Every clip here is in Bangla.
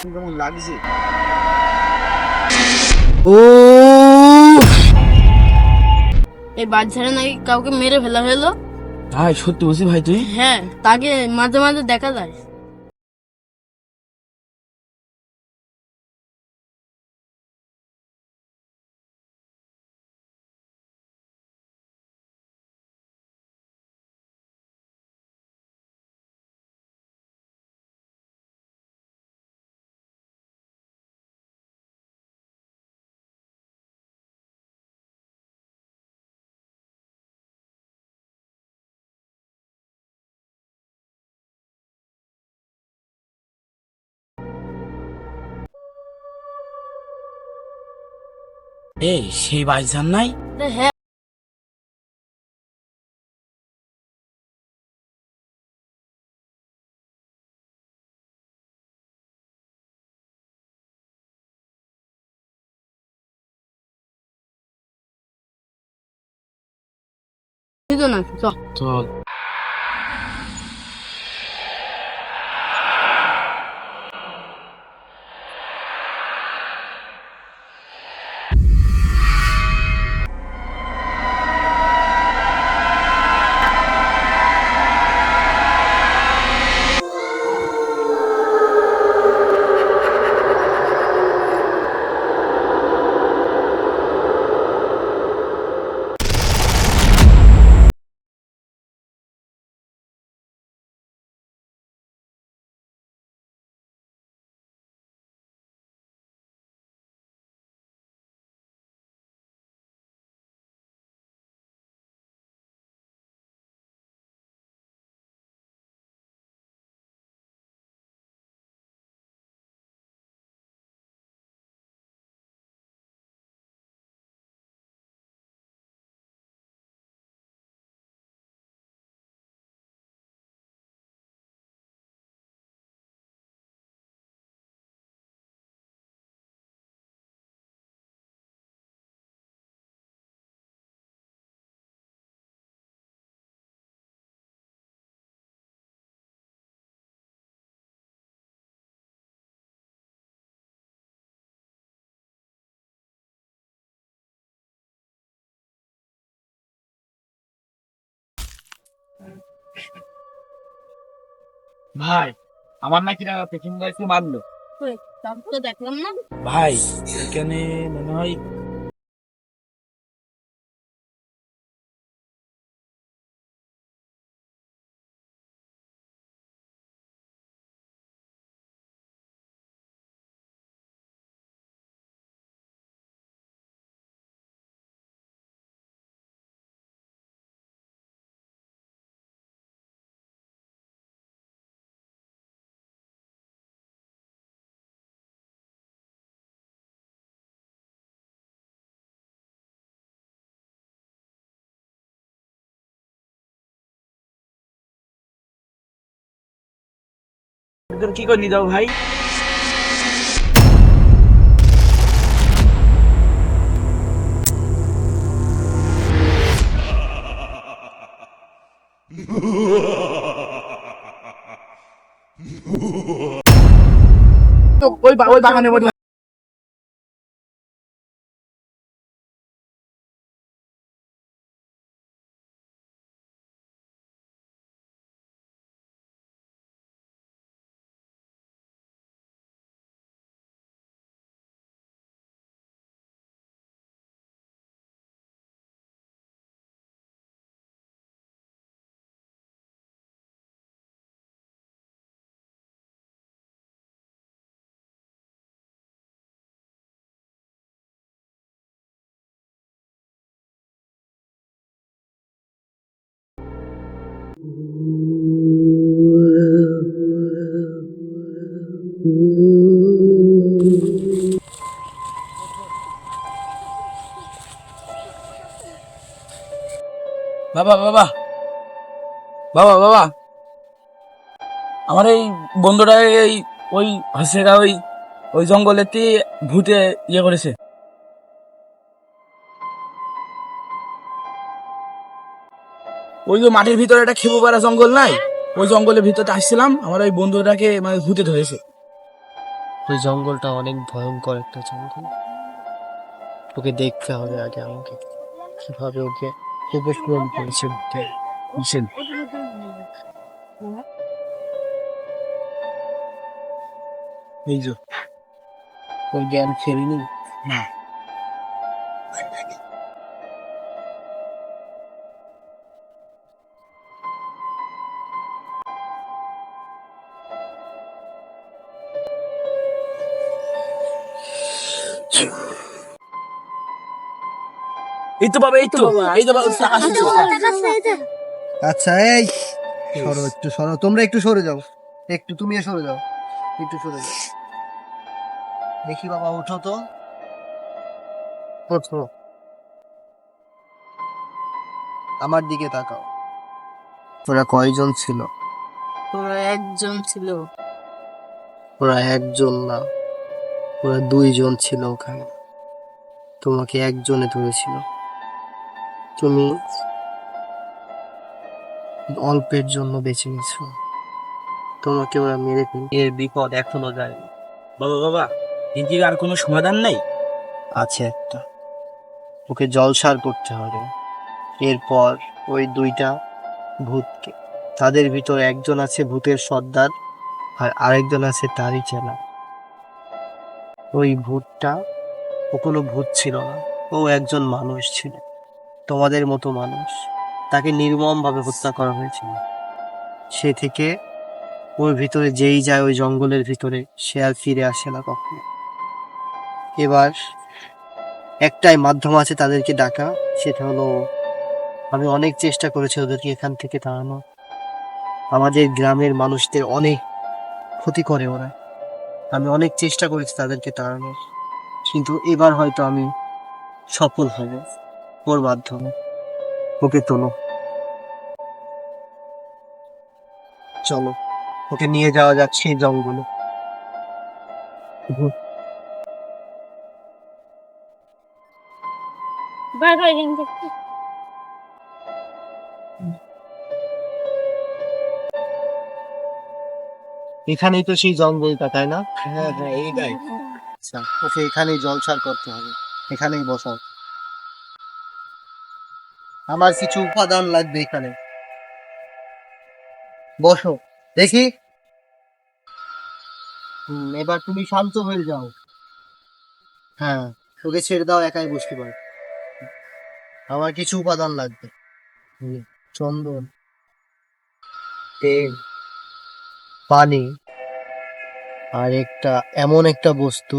কেমন লাগছে? ও এই বাচ্চারা নাকি কাউকে মেরে ফেলা হলো। ভাই সত্যি বলছি ভাই তুই? হ্যাঁ, তাকে মাঝে মাঝে দেখা যায়। এই সেই বাইজান নাই? হ্যাঁ, বুঝতো না চল। চল। ভাই, আমার নাকি পেকিং গাইছে মারলো। কই, কাউকে তো দেখলাম না। ভাই এখানে মনে হয় একদম কি করে নিয়ে যাও ভাই? ওই বাগানের মধ্যে বাবা বাবা বাবা বাবা আমার এই বন্ধুটা এই ওই হাসেরা ওই ওই জঙ্গলেতে ভূতে ইয়ে করেছে। ওই যে মাটির ভিতরে একটা খেপু পাড়া জঙ্গল নাই, ওই জঙ্গলের ভিতরে আসছিলাম, আমার ওই বন্ধুটাকে মানে ভূতে ধরেছে। ওই জঙ্গলটা অনেক ভয়ঙ্কর একটা জঙ্গল। ওকে দেখতে হবে আগে আমাকে, কিভাবে ওকে উপক্রম করেছে উঠতে। কিসের? এই যে ওই জ্ঞান ফেরিনি। না, এই তো বাবা, এই তো এই তো বাবা, আসছে। আচ্ছা, এই সরো, একটু সরো, তোমরা একটু সরে যাও, একটু তুমিও সরে যাও, একটু সরে যাও। দেখি বাবা, ওঠো তো, ওঠো, আমার দিকে তাকাও। ওরা কয়জন ছিল? ওরা একজন ছিল। ওরা একজন না, ওরা 2 জন ছিল ওখানে। তোমাকে একজনে ধরেছিল, তুমি অল্পের জন্য বেঁচে গেছো। তোমাকে ওরা মেরে ফেল, এর বিপদ এখনো যায়নি। বাবা বাবা, কিন্তু আর কোনো সমাধান নেই? আছে একটা, ওকে জলসার করতে হবে। এরপর ওই 2টা ভূতকে, তাদের ভিতর একজন আছে ভূতের সর্দার, আর আরেকজন আছে তারই চেলা। ওই ভূতটা, ও কোনো ভূত ছিল না, ও একজন মানুষ ছিল, তোমাদের মতো মানুষ। তাকে নির্মমভাবে হত্যা করা হয়েছিল। সে থেকে ওর ভিতরে যেই যায় ওই জঙ্গলের ভিতরে, সে আর ফিরে আসে না কখনো। এবার একটাই মাধ্যম আছে তাদেরকে ডাকা, সেটা হলো ও। আমি অনেক চেষ্টা করেছি ওদেরকে এখান থেকে তাড়ানো। আমাদের গ্রামের মানুষদের অনেক ক্ষতি করে ওরা। আমি অনেক চেষ্টা করেছি তাদেরকে তাড়ানোর, কিন্তু এবার হয়তো আমি সফল হব ওর মাধ্যমে। ওকে তোলো, চলো, ওকে নিয়ে যাওয়া যাক সেই জঙ্গলে। বের হয়ে এখান থেকে। এখানেই তো সেই জঙ্গলটা, তাই না? হ্যাঁ হ্যাঁ, এইটাই। আচ্ছা, ওকে এখানেই জলসার করতে হবে, এখানেই বসাও। আমার কিছু উপাদান লাগবে এখানে, বসো দেখি। এবার তুমি শান্ত হয়ে যাও। হ্যাঁ, ওকে ছেড়ে দাও, একাই বসতে পারো। আমার কিছু উপাদান লাগবে। চন্দন, তেল, পানি, আর একটা এমন একটা বস্তু,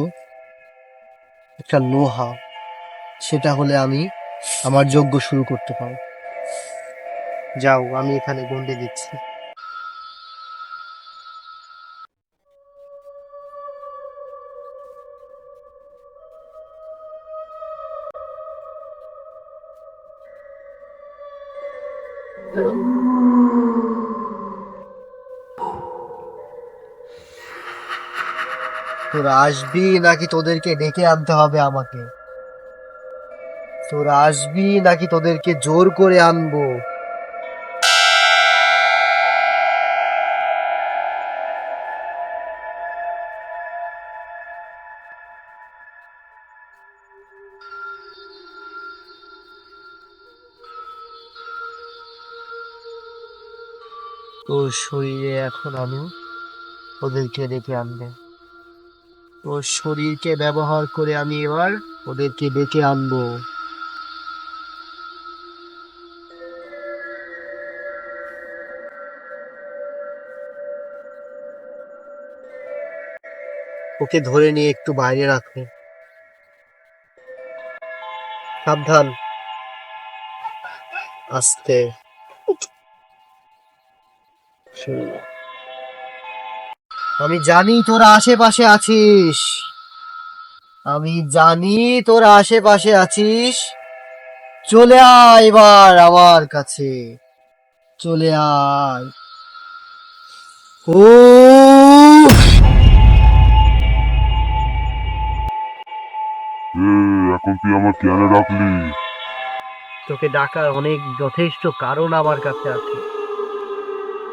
একটা লোহা, সেটা হলে আমি আমার যজ্ঞ শুরু করতে পারবো। যাও, আমি এখানে গন্ডে দিচ্ছি। তোরা আসবি নাকি তোদেরকে ডেকে আনতে হবে আমাকে? তোরা আসবি নাকি তোদেরকে জোর করে আনবো? তোর শরীরে এখন আমি ওদেরকে ডেকে আনবে। তোর শরীরকে ব্যবহার করে আমি এবার ওদেরকে ডেকে আনবো। ওকে ধরে নিয়ে একটু বাইরে রাখো, সাবধান, আস্তে। আমি জানি তোরা আশেপাশে আছিস, আমি জানি তোরা আশেপাশে আছিস। চলে আয় এবার আমার কাছে, চলে আয়। ও, এখন তুই আমার কেন ডাকলি? তোকে ডাকার অনেক যথেষ্ট কারণ আমার কাছে আছে।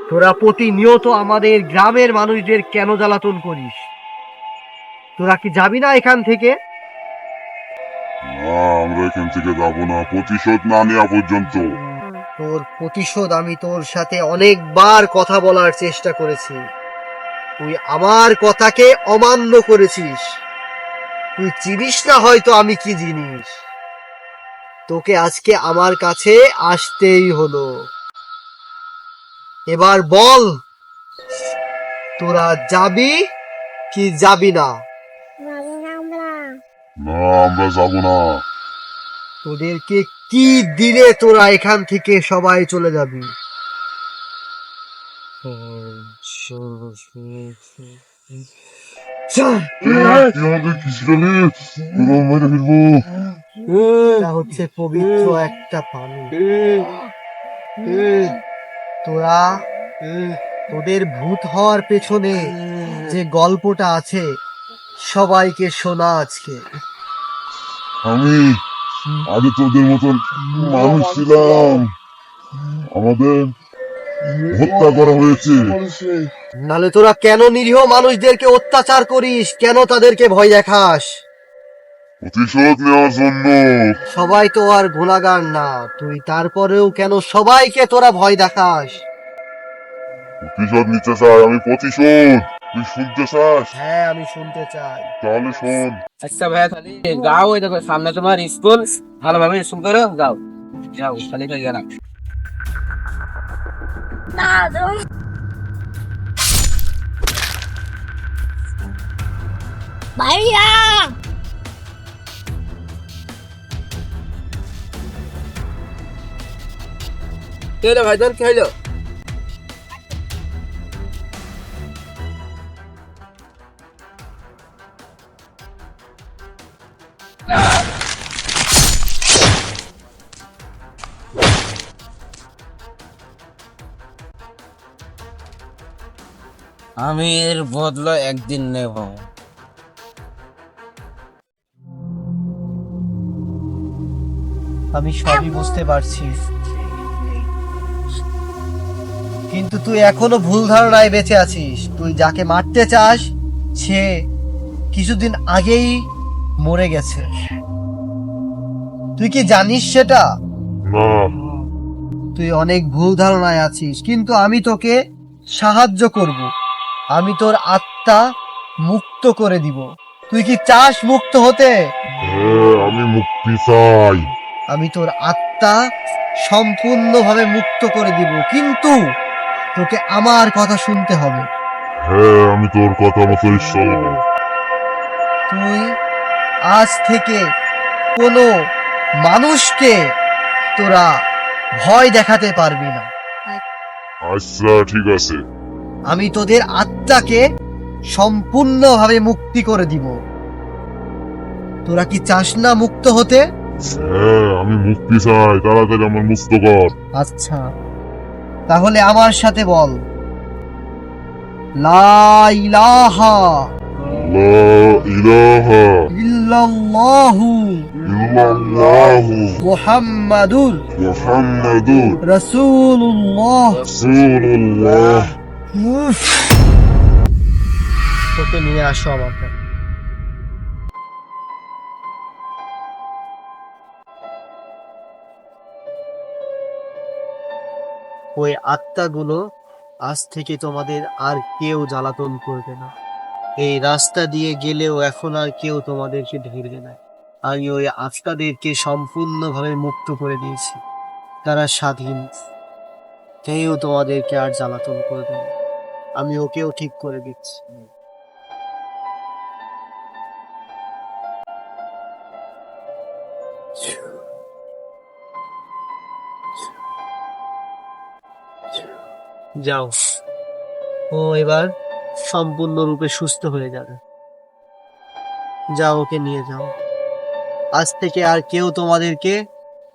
তোরা প্রতিনিয়ত আমাদের গ্রামের মানুষদের কেন জ্বালাতন করিস? তোরা কি যাবি না এখান থেকে? না, আমরা এখান থেকে যাবো না প্রতিশোধ না নেওয়া পর্যন্ত। তোর প্রতিশোধ আমি তোর সাথে অনেকবার কথা বলার চেষ্টা করেছি, তুই আমার কথাকে অমান্য করেছিস। তুই চিনিস না হয়তো আমি কি জিনিস। তোকে আজকে আমার কাছে আসতেই হলো। এবার বল, তোরা যাবি কি যাবি না? না, আমরা যাবো না। তোদেরকে কি দিলে তোরা এখান থেকে সবাই চলে যাবি? আমাদের কি শিখালি? তোরা মেরে ফেলবো। এটা হচ্ছে পবিত্র একটা পানি। তোরা তোদের ভূত হওয়ার পেছনে যে গল্পটা আছে সবাইকে শোনা আজকে। আমি আগে তোদের মতন মানুষ ছিলাম, আমাদের হত্যা করা হয়েছে। নালে তোরা কেন নিরীহ মানুষদেরকে অত্যাচার করিস? কেন তাদেরকে ভয় দেখাস? প্রতিশোধ নেওয়ার জন্য। সবাই তো আর গুনাহগার না, তুই তারপরেও কেন সবাইকে তোরা ভয় দেখাস? প্রতিশোধ নিতে চাই আমি, প্রতিশোধ। তুই শুনতে চাস? হ্যাঁ, আমি শুনতে চাই। তাহলে শোন। আচ্ছা ভাইয়া, তাহলে গাও, ওই দেখো সামনে তোমার স্কুল, ভালোভাবে স্কুল করো, যাও যাও, খালি খালি গেলাম। ভাইয়া কি হলো ভাইজান, কি হলো? আমি এর বদলা একদিন নেব। আমি সবই বুঝতে পারছি, কিন্তু তুই এখনো ভুল ধারণায় বেঁচে আছিস। তুই যাকে মারতে চাস সে কিছুদিন আগেই মরে গেছে। তুই কি জানিস সেটা? না। তুই অনেক ভুল ধারণায় আছিস, কিন্তু আমি তোকে সাহায্য করব। আমি তোর আত্মা মুক্ত করে দিব। তুই কি চাস মুক্ত হতে? হ্যাঁ, আমি মুক্তি চাই। আমি তোর আত্মা সম্পূর্ণভাবে মুক্ত করে দিব, কিন্তু তোকে আমার কথা শুনতে হবে। হ্যাঁ, আমি তোর কথা মতোই চলবো। তুই আজ থেকে কোনো মানুষকে তোরা ভয় দেখাতে পারবি না। আচ্ছা, ঠিক আছে। আমি তোদের আত্মাকে সম্পূর্ণভাবে মুক্তি করে দিব। তোরা কি চাস না মুক্ত হতে? হ্যাঁ, আমি মুক্তি চাই, তাড়াতাড়ি আমার মুক্ত কর। আচ্ছা, তাহলে আমার সাথে বল, লা ইলাহা লা ইলাহা ইল্লাল্লাহু ইল্লাল্লাহু মুহাম্মাদুর মুহাম্মাদুর রাসূলুল্লাহ। রাসূলুল্লাহ। তোকে নিয়ে আসো আমার কাছে। ওই আত্মাগুলো আজ থেকে তোমাদের আর কেউ জ্বালাতন করবে না। এই রাস্তা দিয়ে গেলেও এখন আর কেউ তোমাদেরকে ধরবে না। আমি ওই আত্মাদেরকে সম্পূর্ণভাবে মুক্ত করে দিয়েছি। তারা স্বাধীন, কেউ তোমাদেরকে আর জ্বালাতন করবে না। আমি ওকেও ঠিক করে দিচ্ছি। যাও, ও এবার সম্পূর্ণরূপে সুস্থ হয়ে যাবে। যাও, ওকে নিয়ে যাও। আজ থেকে আর কেউ তোমাদেরকে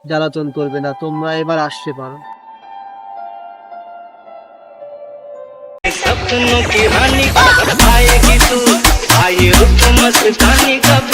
জ্বালাতন করবে না। তোমরা এবার আসতে পারো। सपनों की रानी कब आएगी तू, आए रुत मस्तानी कब